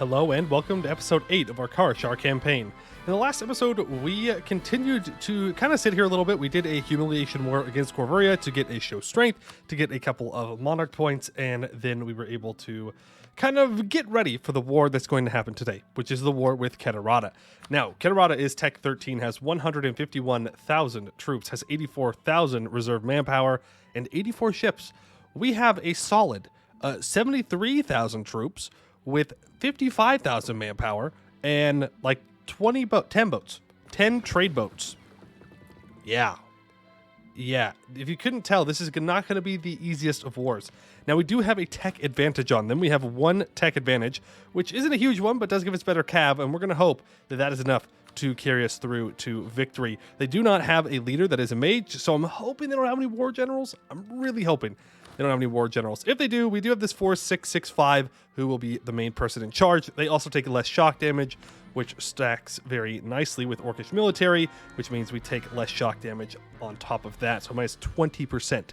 Hello and welcome to episode 8 of our Karashar campaign. In the last episode, we continued to kind of sit here a little bit. We did a humiliation war against Corvuria to get a show strength, to get a couple of monarch points, and then we were able to kind of get ready for the war that's going to happen today, which is the war with Kheterata. Now, Kheterata is Tech 13, has 151,000 troops, has 84,000 reserve manpower, and 84 ships. We have a solid 73,000 troops with 55,000 manpower and like 10 boats, 10 trade boats. Yeah. If you couldn't tell, this is not going to be the easiest of wars. Now, we do have a tech advantage on them. We have one tech advantage, which isn't a huge one, but does give us better cav, and we're going to hope that that is enough to carry us through to victory. They do not have a leader that is a mage, so I'm hoping they don't have any war generals. I'm really hoping they don't have any war generals. If they do, we do have this 4665 who will be the main person in charge. They also take less shock damage, which stacks very nicely with Orcish military, which means we take less shock damage on top of that. So minus 20%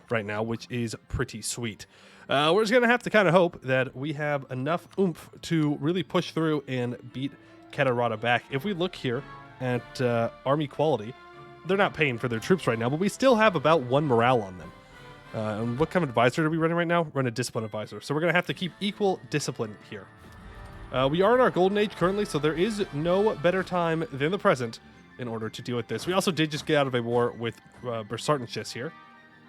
right now, which is pretty sweet. We're just going to have to kind of hope that we have enough oomph to really push through and beat Kheterata back. If we look here at army quality, they're not paying for their troops right now, but we still have about 1 morale on them. And what kind of advisor are we running right now? Run a discipline advisor. So we're going to have to keep equal discipline here. We are in our golden age currently, so there is no better time than the present in order to deal with this. We also did just get out of a war with Bersartenschis here.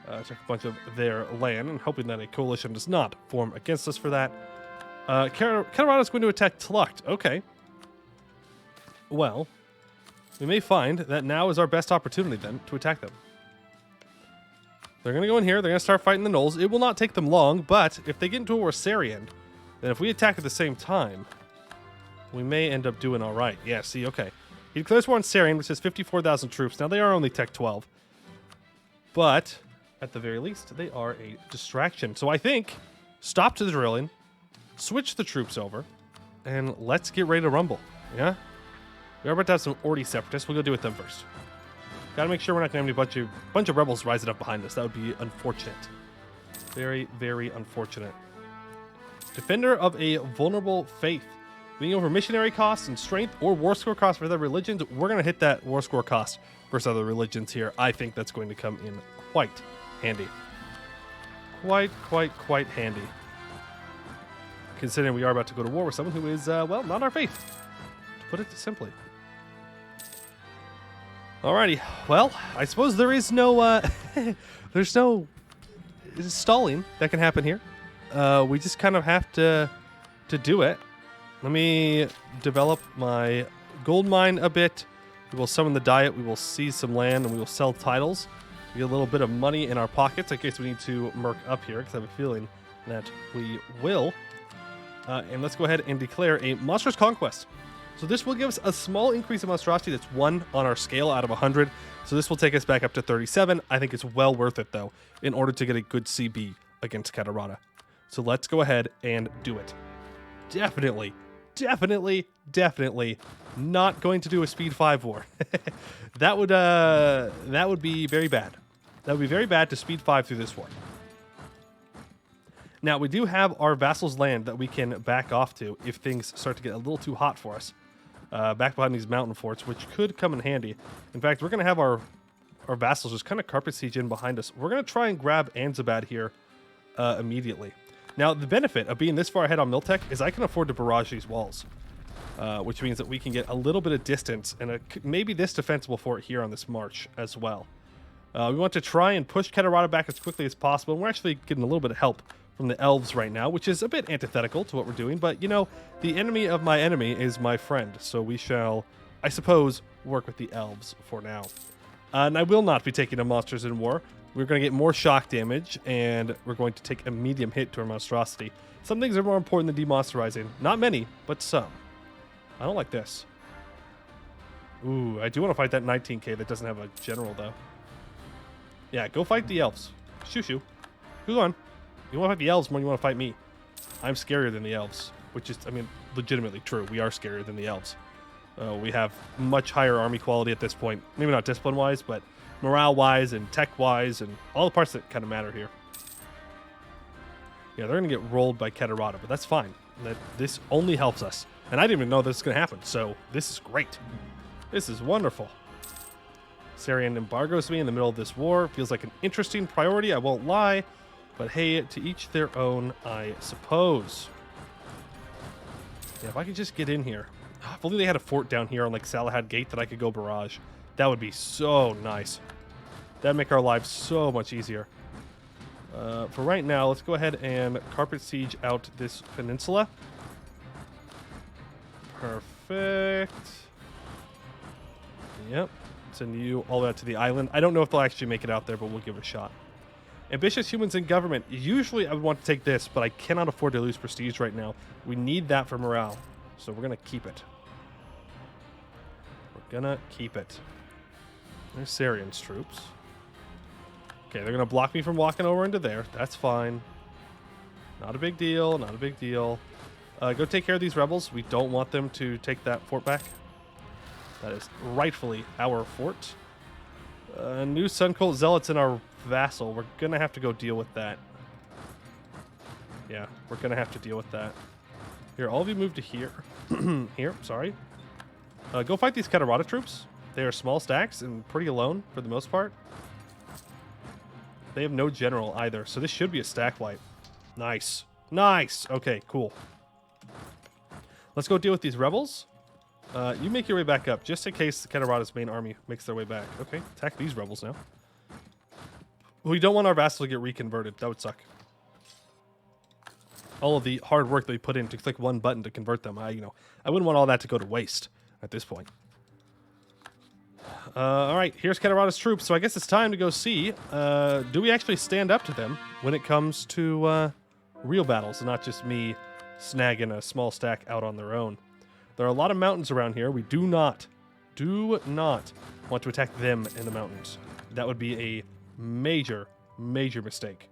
Took a bunch of their land, and hoping that a coalition does not form against us for that. Kheterata is going to attack Tlucht. Okay. Well, we may find that now is our best opportunity then to attack them. They're going to go in here. They're going to start fighting the gnolls. It will not take them long, but if they get into a Warsarian, then if we attack at the same time, we may end up doing all right. Yeah, see, okay. He declares war on Sarian, which has 54,000 troops. Now, they are only Tech 12. But, at the very least, they are a distraction. So I think, stop to the drilling, switch the troops over, and let's get ready to rumble. Yeah? We are about to have some Ordi separatists. We'll go deal with them first. Gotta make sure we're not gonna have any bunch of rebels rising up behind us. That would be unfortunate. Very, very unfortunate. Defender of a vulnerable faith. Being over missionary costs and strength or war score costs for other religions, we're gonna hit that war score cost versus other religions here. I think that's going to come in quite handy. Quite handy. Considering we are about to go to war with someone who is, well, not our faith, to put it simply. Alrighty, well, I suppose there is no, there's no stalling that can happen here. We just kind of have to do it. Let me develop my gold mine a bit. We will summon the diet, we will seize some land, and we will sell titles. We get a little bit of money in our pockets in case we need to merc up here, because I have a feeling that we will. And let's go ahead and declare a monstrous conquest. So this will give us a small increase in monstrosity. That's 1 on our scale out of 100. So this will take us back up to 37. I think it's well worth it, though, in order to get a good CB against Kheterata. So let's go ahead and do it. Definitely not going to do a speed 5 war. that would be very bad. That would be very bad to speed 5 through this war. Now, we do have our vassals' land that we can back off to if things start to get a little too hot for us. Back behind these mountain forts, which could come in handy. In fact, we're going to have our vassals just kind of carpet siege in behind us. We're going to try and grab Anzabad here immediately. Now, the benefit of being this far ahead on Miltech is I can afford to barrage these walls, which means that we can get a little bit of distance and maybe this defensible fort here on this march as well. We want to try and push Kheterata back as quickly as possible, and we're actually getting a little bit of help from the elves right now, which is a bit antithetical to what we're doing, but, you know, the enemy of my enemy is my friend, so we shall, I suppose, work with the elves for now. And I will not be taking on monsters in war. We're going to get more shock damage, and we're going to take a medium hit to our monstrosity. Some things are more important than demonsterizing. Not many, but some. I don't like this. Ooh, I do want to fight that 19k that doesn't have a general, though. Yeah, go fight the elves. Shoo. Who's on? You want to fight the elves more than you want to fight me. I'm scarier than the elves, which is, I mean, legitimately true. We are scarier than the elves. We have much higher army quality at this point. Maybe not discipline-wise, but morale-wise and tech-wise and all the parts that kind of matter here. Yeah, they're going to get rolled by Kheterata, but that's fine. That this only helps us. And I didn't even know this was going to happen, so this is great. This is wonderful. Syrian embargoes me in the middle of this war. Feels like an interesting priority, I won't lie. But hey, to each their own, I suppose. Yeah, if I could just get in here. If only they had a fort down here on like Salahad Gate that I could go barrage. That would be so nice. That'd make our lives so much easier. For right now, let's go ahead and carpet siege out this peninsula. Perfect. Yep. Send you all the way out to the island. I don't know if they'll actually make it out there, but we'll give it a shot. Ambitious humans in government. Usually I would want to take this, but I cannot afford to lose prestige right now. We need that for morale. So we're going to keep it. We're going to keep it. There's Syrian's troops. Okay, they're going to block me from walking over into there. That's fine. Not a big deal. Not a big deal. Go take care of these rebels. We don't want them to take that fort back. That is rightfully our fort. New Sun Cult Zealots in our vassal. We're going to have to go deal with that. Yeah, we're going to have to deal with that. Here, all of you move to here. Here, sorry. Go fight these Kheterata troops. They are small stacks and pretty alone for the most part. They have no general either, so this should be a stack wipe. Nice. Nice. Okay, cool. Let's go deal with these rebels. You make your way back up, just in case Kheterata's main army makes their way back. Okay, attack these rebels now. We don't want our vassal to get reconverted. That would suck. All of the hard work that we put in to click one button to convert them, I wouldn't want all that to go to waste at this point. All right, here's Kheterata's troops, so I guess it's time to go see, do we actually stand up to them when it comes to real battles, and not just me snagging a small stack out on their own. There are a lot of mountains around here. We do not want to attack them in the mountains. That would be a major, major mistake.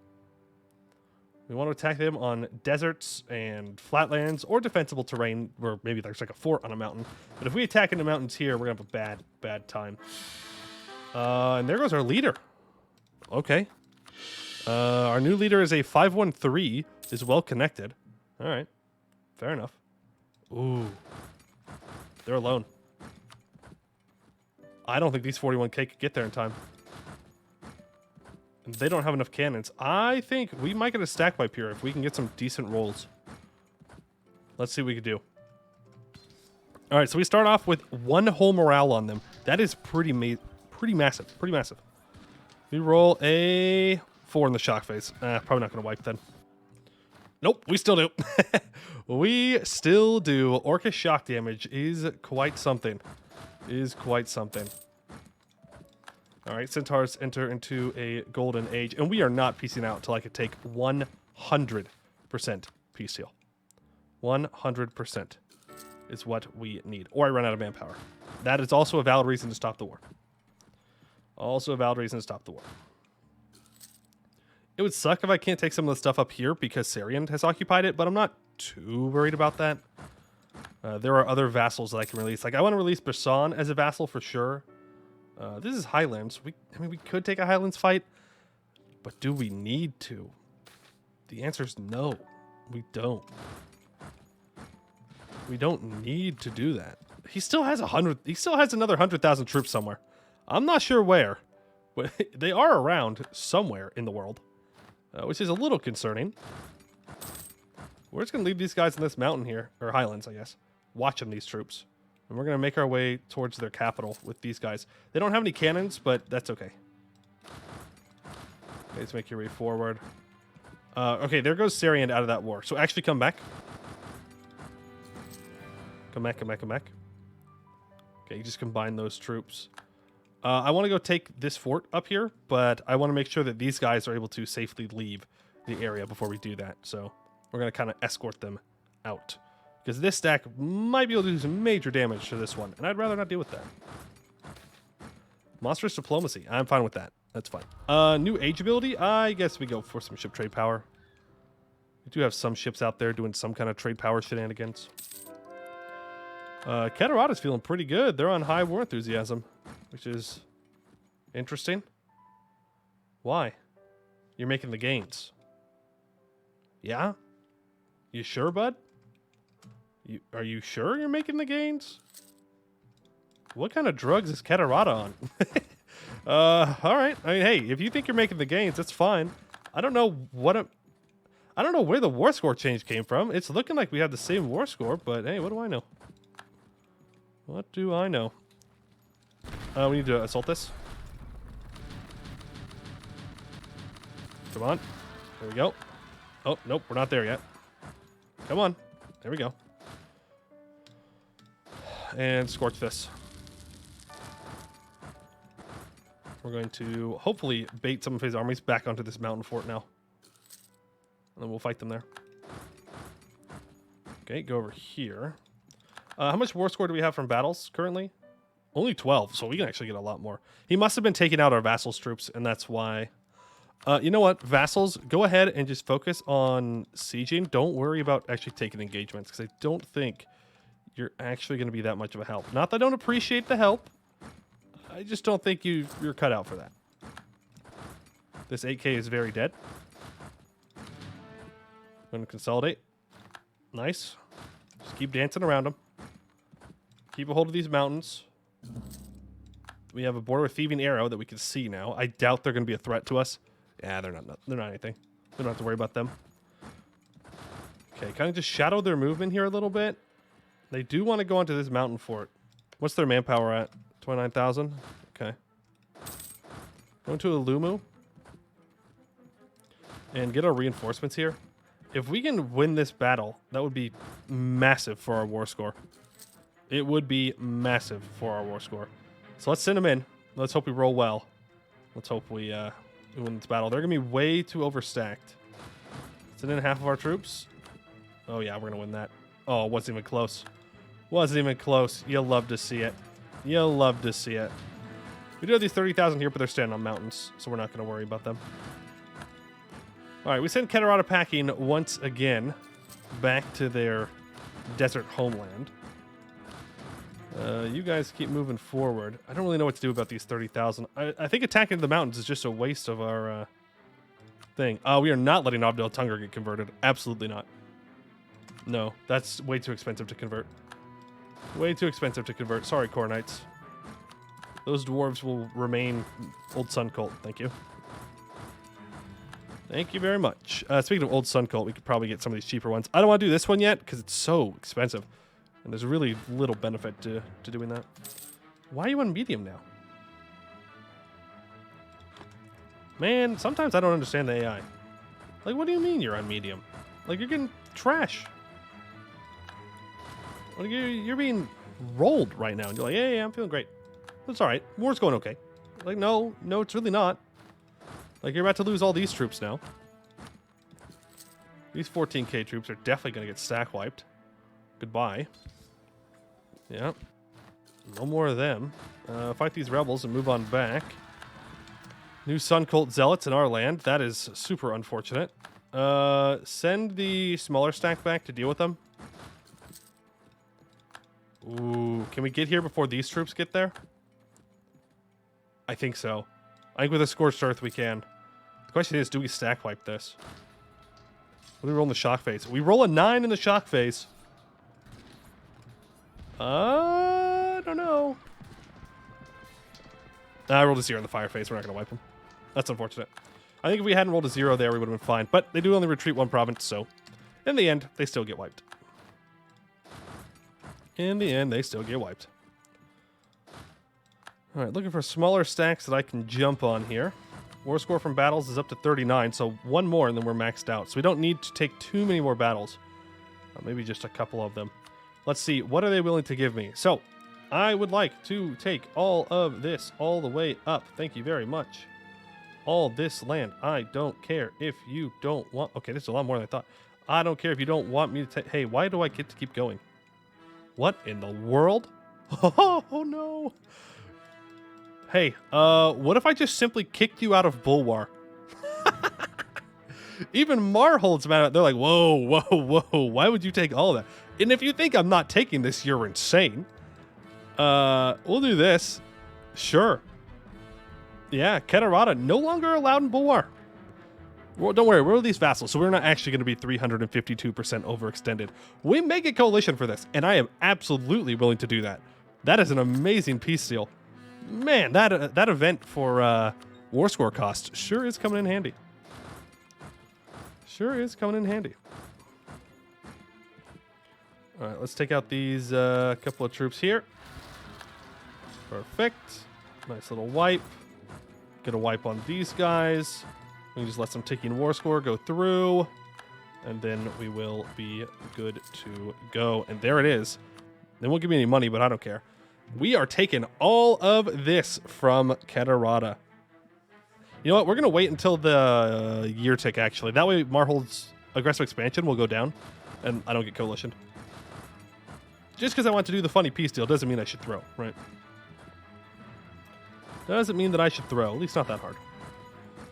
We want to attack them on deserts and flatlands or defensible terrain where maybe there's like a fort on a mountain. But if we attack in the mountains here, we're going to have a bad, bad time. And there goes our leader. Okay. Our new leader is a 513, is well connected. All right. Fair enough. Ooh. They're alone. I don't think these 41k could get there in time. And they don't have enough cannons. I think we might get a stack wipe here if we can get some decent rolls. Let's see what we can do. All right, so we start off with one whole morale on them. That is pretty massive. Pretty massive. We roll a 4 in the shock phase. Probably not going to wipe then. Nope, we still do. We still do. Orcish shock damage is quite something. All right, centaurs enter into a golden age, and we are not piecing out until I could take 100% peace seal. 100% is what we need, or I run out of manpower. That is also a valid reason to stop the war. It would suck if I can't take some of the stuff up here because Syrian has occupied it, but I'm not too worried about that. There are other vassals that I can release. Like, I want to release Brisson as a vassal for sure. This is Highlands. We could take a Highlands fight, but do we need to? The answer is no. We don't. We don't need to do that. He still has another 100,000 troops somewhere. I'm not sure where, but they are around somewhere in the world, which is a little concerning. We're just gonna leave these guys in this mountain here, or Highlands, I guess, watching these troops. And we're going to make our way towards their capital with these guys. They don't have any cannons, but that's okay. Let's make your way forward. Okay, there goes Syrian out of that war. So actually come back. Come back. Okay, you just combine those troops. I want to go take this fort up here, but I want to make sure that these guys are able to safely leave the area before we do that. So we're going to kind of escort them out. Because this stack might be able to do some major damage to this one. And I'd rather not deal with that. Monstrous diplomacy. I'm fine with that. That's fine. New age ability. I guess we go for some ship trade power. We do have some ships out there doing some kind of trade power shenanigans. Kheterata's feeling pretty good. They're on high war enthusiasm. Which is interesting. Why? You're making the gains. Yeah? You sure, bud? Are you sure you're making the gains? What kind of drugs is Kheterata on? All right. I mean, hey, if you think you're making the gains, that's fine. I don't know I don't know where the war score change came from. It's looking like we have the same war score, but hey, what do I know? What do I know? We need to assault this. Come on. There we go. Oh, nope, we're not there yet. Come on. There we go. And scorch this. We're going to hopefully bait some of his armies back onto this mountain fort now. And then we'll fight them there. Okay, go over here. How much war score do we have from battles currently? Only 12, so we can actually get a lot more. He must have been taking out our vassals troops, and that's why. You know what? Vassals, go ahead and just focus on sieging. Don't worry about actually taking engagements, because I don't think you're actually going to be that much of a help. Not that I don't appreciate the help. I just don't think you're cut out for that. This 8K is very dead. I'm going to consolidate. Nice. Just keep dancing around them. Keep a hold of these mountains. We have a border with Thieving Arrow that we can see now. I doubt they're going to be a threat to us. Yeah, they're not anything. We don't have to worry about them. Okay, kind of just shadow their movement here a little bit. They do want to go onto this mountain fort. What's their manpower at? 29,000? Okay. Go to Poiuymew. And get our reinforcements here. If we can win this battle, that would be massive for our war score. It would be massive for our war score. So let's send them in. Let's hope we roll well. Let's hope we win this battle. They're going to be way too overstacked. Send in half of our troops. Oh, yeah, we're going to win that. Oh, it wasn't even close. Wasn't even close. You'll love to see it. You'll love to see it. We do have these 30,000 here, but they're standing on mountains, so we're not going to worry about them. All right, we send Kheterata packing once again back to their desert homeland. You guys keep moving forward. I don't really know what to do about these 30,000. I think attacking the mountains is just a waste of our thing. We are not letting Abdel Tunger get converted. Absolutely not. No, that's way too expensive to convert. Way too expensive to convert. Sorry, Core Knights. Those dwarves will remain Old Sun Cult. Thank you. Thank you very much. Speaking of Old Sun Cult, we could probably get some of these cheaper ones. I don't want to do this one yet because it's so expensive. And there's really little benefit to doing that. Why are you on medium now? Man, sometimes I don't understand the AI. Like, what do you mean you're on medium? Like, you're getting trash. Like, you're being rolled right now. And you're like, yeah, I'm feeling great. That's all right. War's going okay. Like, no, it's really not. Like, you're about to lose all these troops now. These 14k troops are definitely going to get stack wiped. Goodbye. Yeah. No more of them. Fight these rebels and move on back. New Sun Cult Zealots in our land. That is super unfortunate. Send the smaller stack back to deal with them. Ooh, can we get here before these troops get there? I think so. I think with a Scorched Earth we can. The question is, do we stack wipe this? What do we roll in the shock phase? We roll a 9 in the shock phase. I don't know. I rolled a 0 in the fire phase. We're not going to wipe them. That's unfortunate. I think if we hadn't rolled a 0 there, we would have been fine. But they do only retreat one province, so in the end, they still get wiped. In the end, they still get wiped. All right, looking for smaller stacks that I can jump on here. War score from battles is up to 39, so one more and then we're maxed out. So we don't need to take too many more battles. Maybe just a couple of them. Let's see, what are they willing to give me? So, I would like to take all of this all the way up. Thank you very much. All this land. I don't care if you don't want... Okay, this is a lot more than I thought. I don't care if you don't want me to take... Hey, why do I get to keep going? What in the world? Oh, no. Hey, what if I just simply kicked you out of Bulwar? Even Marhold's mad at it. They're like, whoa. Why would you take all of that? And if you think I'm not taking this, you're insane. We'll do this. Sure. Yeah, Kheterata no longer allowed in Bulwar. Well, don't worry, we're release vassals, so we're not actually going to be 352% overextended. We may get coalition for this, and I am absolutely willing to do that. That is an amazing peace seal. Man, that event for war score cost sure is coming in handy. Sure is coming in handy. All right, let's take out these couple of troops here. Perfect. Nice little wipe. Get a wipe on these guys. We can just let some ticking war score go through. And then we will be good to go. And there it is. They won't give me any money, but I don't care. We are taking all of this from Kheterata. You know what? We're going to wait until the year tick, actually. That way Marhold's aggressive expansion will go down. And I don't get coalition. Just because I want to do the funny peace deal doesn't mean I should throw, right? Doesn't mean that I should throw. At least not that hard.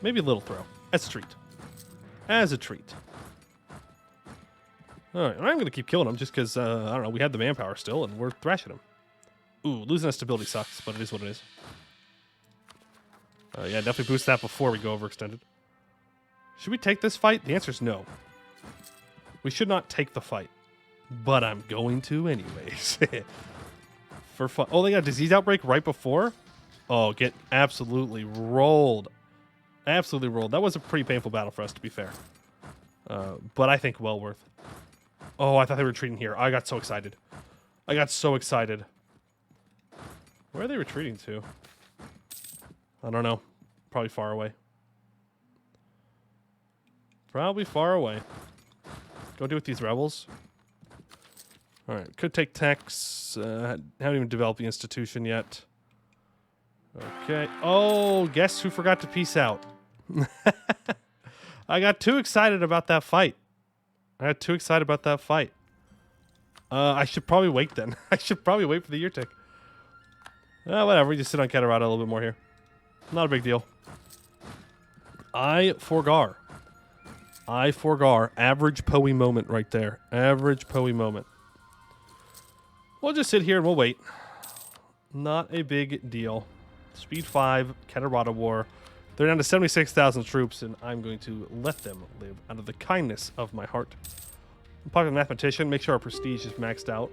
Maybe a little throw. As a treat. As a treat. Alright, and I'm going to keep killing them just because, I don't know, we had the manpower still and we're thrashing them. Ooh, losing that stability sucks, but it is what it is. Yeah, definitely boost that before we go overextended. Should we take this fight? The answer is no. We should not take the fight. But I'm going to anyways. For fun. Oh, they got a disease outbreak right before? Oh, get absolutely rolled. Absolutely rolled. That was a pretty painful battle for us, to be fair. But I think well worth. Oh, I thought they were retreating here. I got so excited. I got so excited. Where are they retreating to? I don't know. Probably far away. Probably far away. Go do with these rebels. Alright, could take techs. Haven't even developed the institution yet. Okay. Oh, guess who forgot to peace out? I got too excited about that fight. I should probably wait then. I should probably wait for the year tick. Whatever, we just sit on Kheterata a little bit more here. Not a big deal. I forgar. Average Poiuymew moment right there. Average Poiuymew moment. We'll just sit here and we'll wait. Not a big deal. Speed 5, Kheterata War. They're down to 76,000 troops, and I'm going to let them live out of the kindness of my heart. I'm popular mathematician. Make sure our prestige is maxed out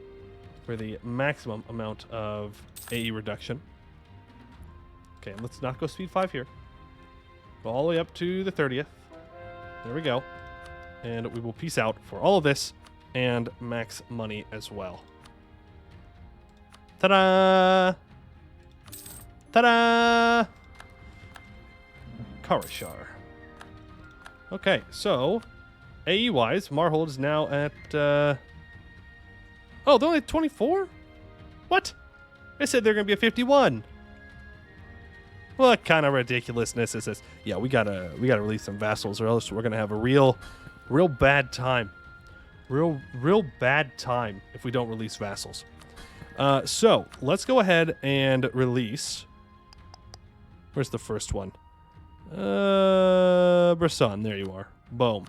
for the maximum amount of AE reduction. Okay, let's not go speed 5 here. Go all the way up to the 30th. There we go. And we will peace out for all of this and max money as well. Ta-da! Ta-da! Karashar. Okay, so AE-wise, Marhold is now at... Oh, they're only at 24? What? They said they're going to be at 51. What kind of ridiculousness is this? Yeah, we gotta release some vassals, or else we're gonna have a real bad time. Real bad time if we don't release vassals. So let's go ahead and release. Where's the first one? Brisson. There you are. Boom.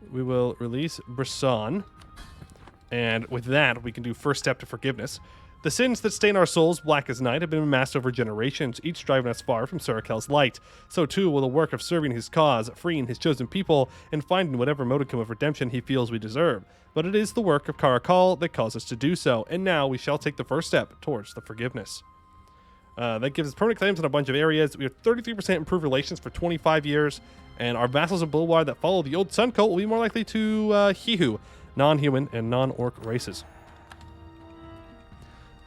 We will release Brisson, and with that, we can do first step to forgiveness. The sins that stain our souls black as night have been amassed over generations, each driving us far from Surakel's light. So too will the work of serving his cause, freeing his chosen people, and finding whatever modicum of redemption he feels we deserve. But it is the work of Surakel that calls us to do so, and now we shall take the first step towards the forgiveness. That gives us permanent claims in a bunch of areas. We have 33% improved relations for 25 years, and our vassals of Bulwar that follow the old Sun cult will be more likely to hehu non-human and non-orc races.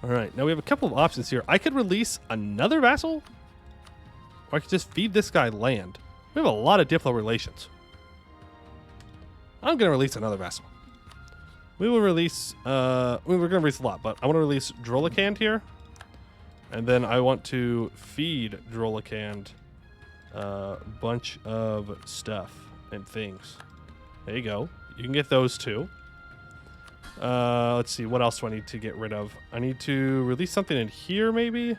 Alright, now we have a couple of options here. I could release another vassal, or I could just feed this guy land. We have a lot of Diplo relations. I'm going to release another vassal. We will release, we're going to release a lot, but I want to release Drolikand here. And then I want to feed Drolikand a bunch of stuff and things. There you go. You can get those two. Let's see, what else do I need to get rid of? I need to release something in here, maybe?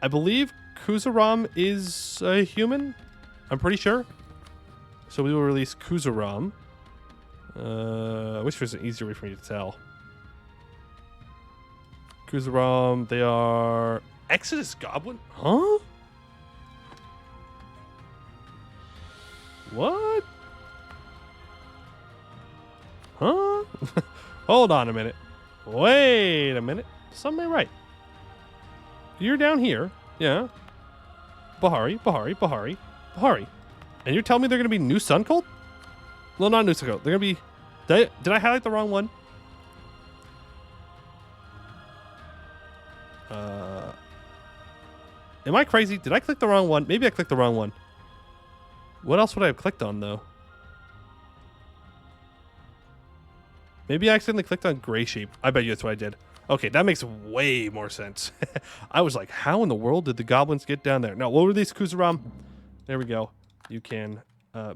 I believe Kuzaram is a human. I'm pretty sure. So we will release Kuzaram. I wish there was an easier way for me to tell. Kuzaram, they are... Exodus Goblin? Huh? What? Huh? Hold on a minute. Wait a minute. Something ain't right. You're down here. Yeah. Bulwari. And you're telling me they're going to be new Sun Cult? Well, not new Sun Cult. They're going to be... Did I highlight the wrong one? Am I crazy? Did I click the wrong one? Maybe I clicked the wrong one. What else would I have clicked on, though? Maybe I accidentally clicked on Gray Sheep. I bet you that's what I did. Okay, that makes way more sense. I was like, how in the world did the goblins get down there? Now, we'll release Kuzaram. There we go. You can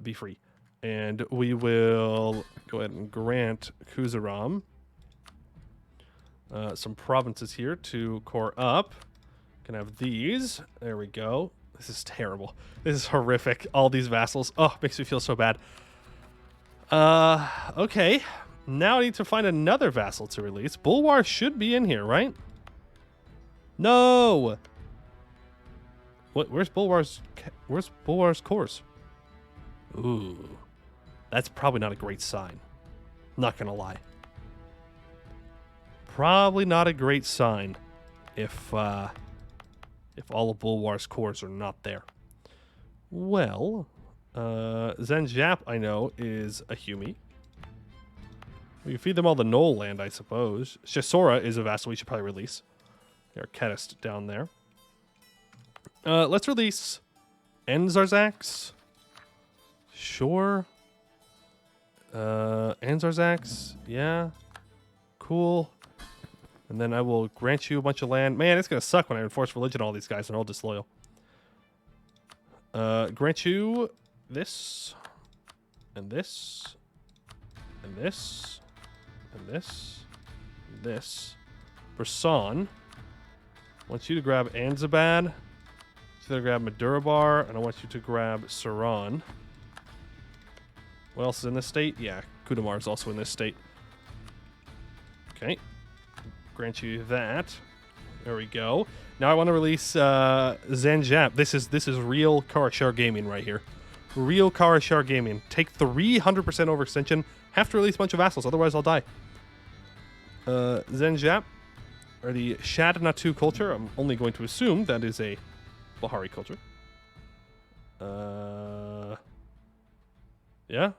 be free. And we will go ahead and grant Kuzaram some provinces here to core up. Can have these. There we go. This is terrible. This is horrific. All these vassals. Oh, makes me feel so bad. Okay. Now I need to find another vassal to release. Bulwar should be in here, right? No. Where's Bulwar's course? Ooh. That's probably not a great sign. Not gonna lie. Probably not a great sign if all of Bulwar's cores are not there. Well, Zenjap, I know, is a Humi. We can feed them all the Knoll land, I suppose. Shasora is a vassal we should probably release. Our Ketist down there. Let's release Enzarzax. Sure. Enzarzax. Yeah. Cool. And then I will grant you a bunch of land. Man, it's going to suck when I enforce religion on all these guys and they're all disloyal. Grant you this. And this. And this. And this. And this. Brasan. I want you to grab Anzabad. I want you to grab Madurabar. And I want you to grab Saran. What else is in this state? Yeah, Kudamar is also in this state. Okay. Grant you that. There we go. Now I want to release Zenjap. This is real Karashar gaming right here. Real Karashar gaming. Take 300% overextension. Have to release a bunch of vassals, otherwise I'll die. Zenjap, or the Shad Natu culture. I'm only going to assume that is a Bulwari culture. Yeah.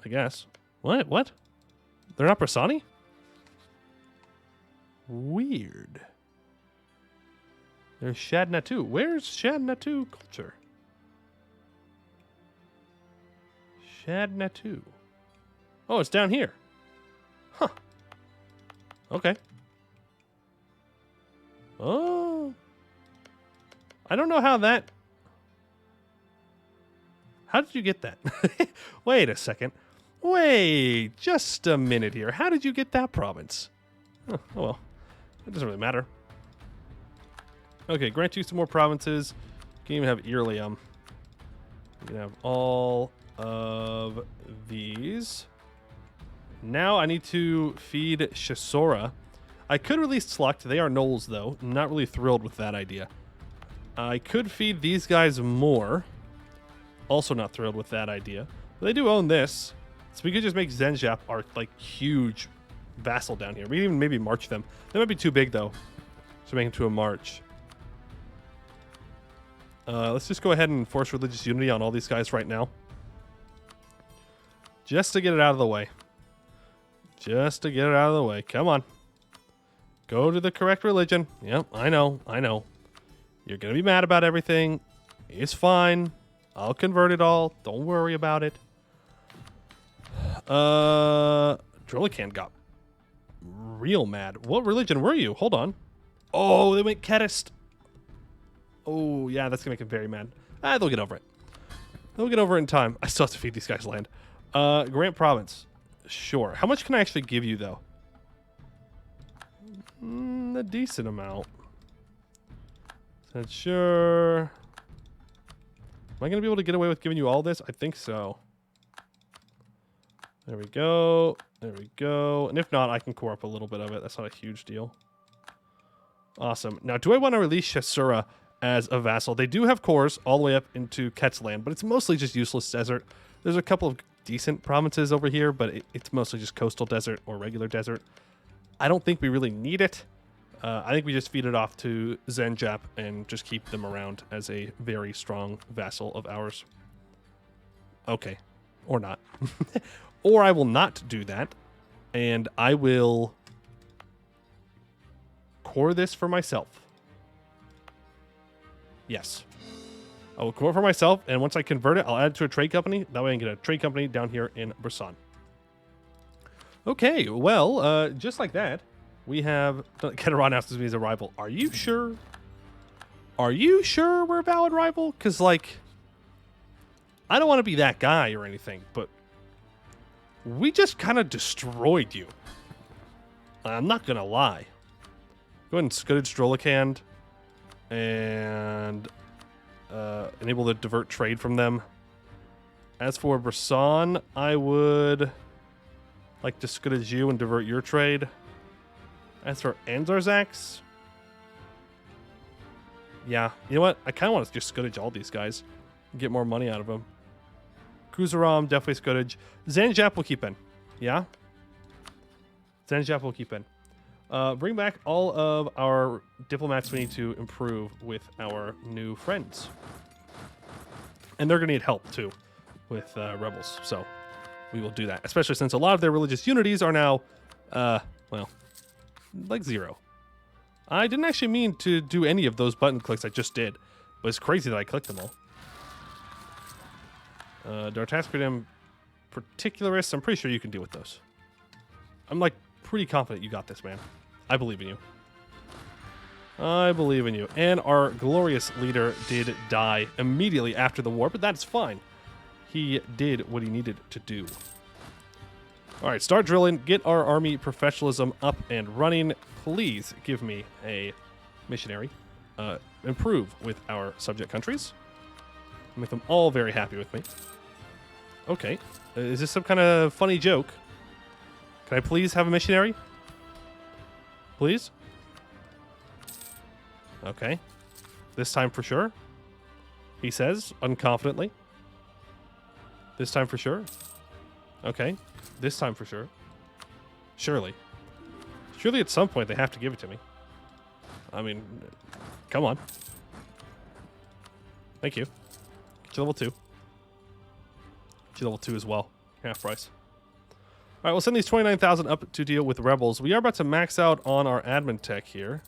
I guess. What? They're not Brasani? Weird. There's Shad Natu. Where's Shad Natu culture? Shad Natu. Oh, it's down here. Huh. Okay. Oh. I don't know how that... How did you get that? Wait a second. Wait just a minute here. How did you get that province? Oh well. It doesn't really matter. Okay, grant you some more provinces. You can even have Irlium. You can have all of these. Now I need to feed Shasora. I could release Sluct. They are Knolls, though. I'm not really thrilled with that idea. I could feed these guys more. Also not thrilled with that idea. But they do own this. So we could just make Zenjap our, like, huge vassal down here. We can even maybe march them. They might be too big, though, to make them to a march. Let's just go ahead and enforce religious unity on all these guys right now. Just to get it out of the way. Just to get it out of the way. Come on. Go to the correct religion. Yep, I know. You're going to be mad about everything. It's fine. I'll convert it all. Don't worry about it. Drolican got real mad. What religion were you? Hold on. Oh, they went Ketist. Oh, yeah, that's going to make him very mad. They'll get over it. They'll get over it in time. I still have to feed these guys land. Grant Province. Sure. How much can I actually give you, though? A decent amount. Said sure. Am I going to be able to get away with giving you all this? I think so. There we go. There we go. And if not, I can core up a little bit of it. That's not a huge deal. Awesome. Now, do I want to release Shasura as a vassal. They do have cores all the way up into Quetzland, but it's mostly just useless desert. There's a couple of decent provinces over here, but it's mostly just coastal desert or regular desert. I don't think we really need it. I think we just feed it off to Zenjap and just keep them around as a very strong vassal of ours. Okay. Or not. Or I will not do that, and I will core this for myself. Yes. I will core for myself, and once I convert it, I'll add it to a trade company. That way I can get a trade company down here in Brisson. Okay, well, just like that, we have... Kheterata asks me as a rival. Are you sure? Are you sure we're a valid rival? Because, like, I don't want to be that guy or anything, but we just kind of destroyed you. I'm not going to lie. Go ahead and Scuttage Drollicand and enable the divert trade from them. As for Brisson, I would like to Scuttage you and divert your trade. As for Anzarzax, yeah, you know what? I kind of want to just Scuttage all these guys and get more money out of them. Kuzaram, definitely Scuttage. Zenjap will keep in. Yeah? Zenjap will keep in. Bring back all of our diplomats we need to improve with our new friends. And they're going to need help, too, with rebels. So we will do that. Especially since a lot of their religious unities are now, well, like 0. I didn't actually mean to do any of those button clicks I just did. But it's crazy that I clicked them all. Dartascridum Particularists, I'm pretty sure you can deal with those. I'm, like, pretty confident you got this, man. I believe in you. I believe in you. And our glorious leader did die immediately after the war, but that's fine. He did what he needed to do. All right, start drilling. Get our army professionalism up and running. Please give me a missionary. Improve with our subject countries. Make them all very happy with me. Okay. Is this some kind of funny joke? Can I please have a missionary? Please? Okay. This time for sure. He says, unconfidently. This time for sure. Okay. This time for sure. Surely. Surely at some point they have to give it to me. I mean, come on. Thank you. Get you level 2. Get you level 2 as well. Half price. All right, we'll send these 29,000 up to deal with rebels. We are about to max out on our admin tech here,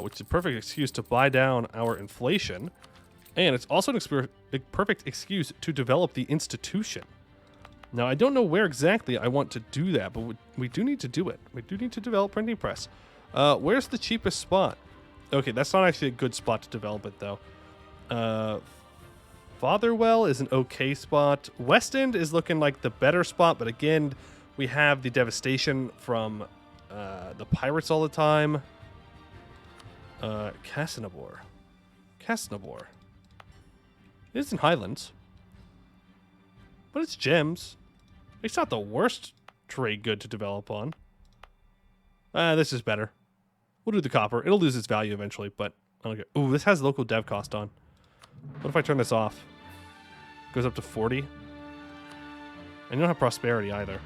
which is a perfect excuse to buy down our inflation. And it's also a perfect excuse to develop the institution. Now, I don't know where exactly I want to do that, but we do need to do it. We do need to develop printing press. Where's the cheapest spot? Okay, that's not actually a good spot to develop it, though. Fatherwell is an okay spot. West End is looking like the better spot, but again, we have the devastation from the pirates all the time. Cassinabor. Cassinabor. It is in Highlands. But it's gems. It's not the worst trade good to develop on. This is better. We'll do the copper. It'll lose its value eventually, but okay. Ooh, this has local dev cost on. What if I turn this off? Goes up to 40. And you don't have prosperity either.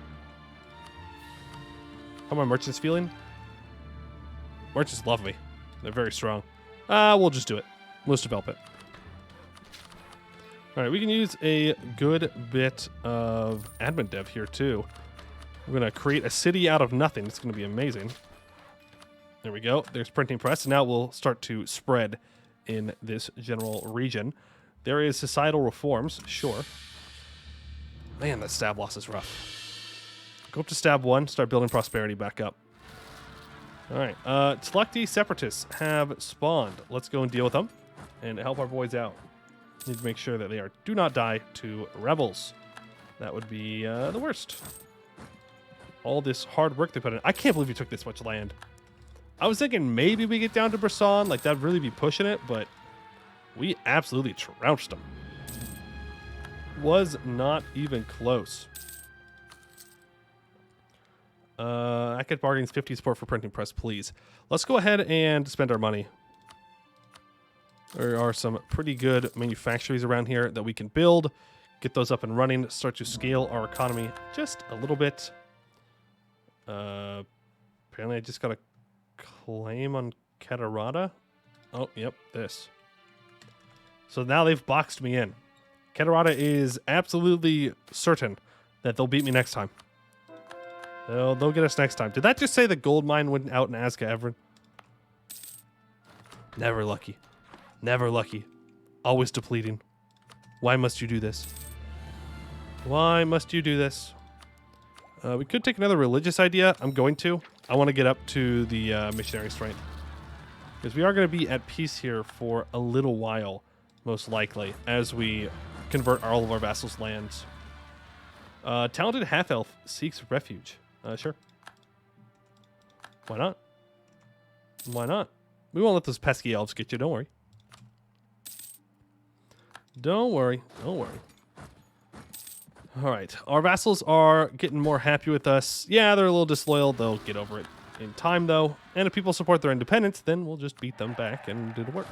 How are my merchants feeling? Merchants love me. They're very strong. We'll just do it. We'll just develop it. All right, we can use a good bit of admin dev here, too. We're going to create a city out of nothing. It's going to be amazing. There we go. There's printing press. And now we'll start to spread in this general region. There is societal reforms, sure. Man, that stab loss is rough. Go up to stab 1, start building prosperity back up. All right, Tlukti separatists have spawned. Let's go and deal with them and help our boys out. Need to make sure that they do not die to rebels. That would be the worst. All this hard work they put in. I can't believe you took this much land. I was thinking maybe we get down to Brisson, like that'd really be pushing it, but we absolutely trounced them. Was not even close. I could bargains 50 support for printing press, please. Let's go ahead and spend our money. There are some pretty good manufactories around here that we can build, get those up and running, start to scale our economy just a little bit. Apparently I just got a claim on Kheterata. Oh, yep, this. So now they've boxed me in. Kheterata is absolutely certain that they'll beat me next time. They'll get us next time. Did that just say the gold mine went out in Azka Evren? Never lucky. Never lucky. Always depleting. Why must you do this? Why must you do this? We could take another religious idea. I'm going to. I want to get up to the missionary strength. Because we are going to be at peace here for a little while, most likely, as we convert all of our vassals' lands. Talented half-elf seeks refuge. Sure. Why not? Why not? We won't let those pesky elves get you, don't worry. Don't worry. Don't worry. All right. Our vassals are getting more happy with us. Yeah, they're a little disloyal. They'll get over it in time, though. And if people support their independence, then we'll just beat them back and it'll work.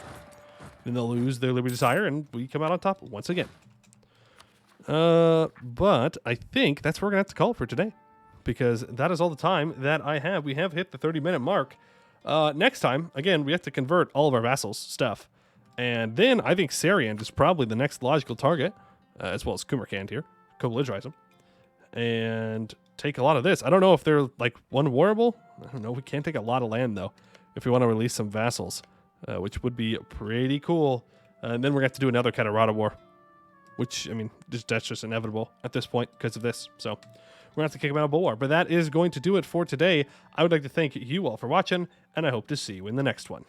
Then they'll lose their liberty desire, and we come out on top once again. But I think that's where we're going to have to call it for today. Because that is all the time that I have. We have hit the 30-minute mark. Next time, again, we have to convert all of our vassals' stuff. And then I think Sarian is probably the next logical target, as well as Kumarkand here. Co-belligerize them. And take a lot of this. I don't know if they're, like, one-warable. I don't know. We can take a lot of land, though, if we want to release some vassals, which would be pretty cool. And then we're going to have to do another Kheterata war, which, I mean, that's just inevitable at this point because of this. So we're going to have to kick them out of Bulwar. But that is going to do it for today. I would like to thank you all for watching, and I hope to see you in the next one.